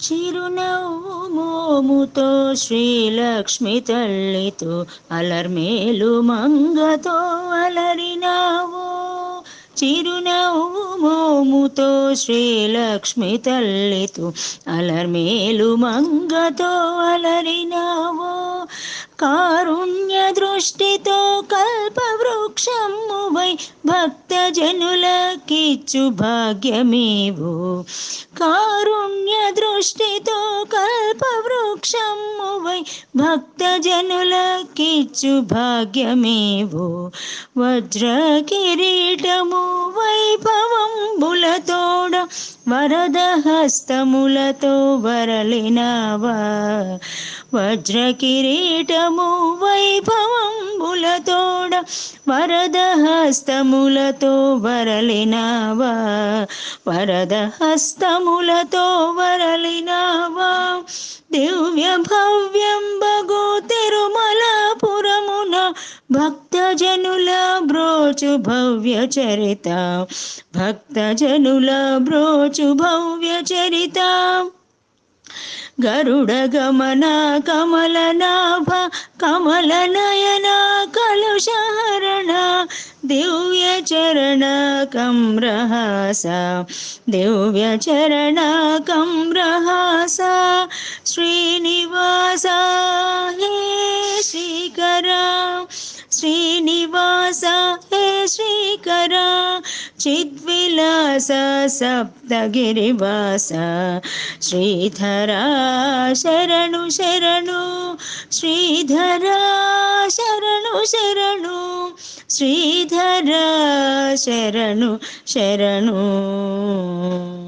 చిరునవ్వు మోముతో శ్రీలక్ష్మి తల్లితో అలర్మేలు మంగతో అలరినావు. చిరునవ్వు మోముతో శ్రీలక్ష్మి తల్లితో అలర్మేలు మంగతో అలరినావు. కారుణ్య దృష్టితో కల్పవృక్షమువై భక్తజనులకిచ్చు భాగ్యమేవు. కారుణ్య దృష్టితో కల్పవృక్షమువై భక్తజనులకిచ్చు భాగ్యమేవు. వజ్ర కిరీటము వైభవంబులతోడ వరద హస్తములతో వరలినావా. వజ్ర కిరీటము వైభవంబులతోడ వరద హస్తములతో వరలినావా. వరద హస్తములతో వరలినావా. దివ్య భవ్యం బగు తిరుమలాపురమున భక్తజనుల బ్రోచు భవ్య చరిత. భక్తజనుల బ్రోచు భవ్య చరిత. గరుడ గమన కమల నాభ కమల నయన కలుషహరణ దివ్య చరణ కమ్రహాస. దివ్య చరణ కమ్రహాస. శ్రీనివాస హే శ్రీకర. శ్రీనివాస హే శ్రీకర. చిద్విలాస సప్తగిరివాస. శ్రీధరా శరణు శరణు. శ్రీధరా శరణు శరణు. శ్రీధరా శరణు శరణు.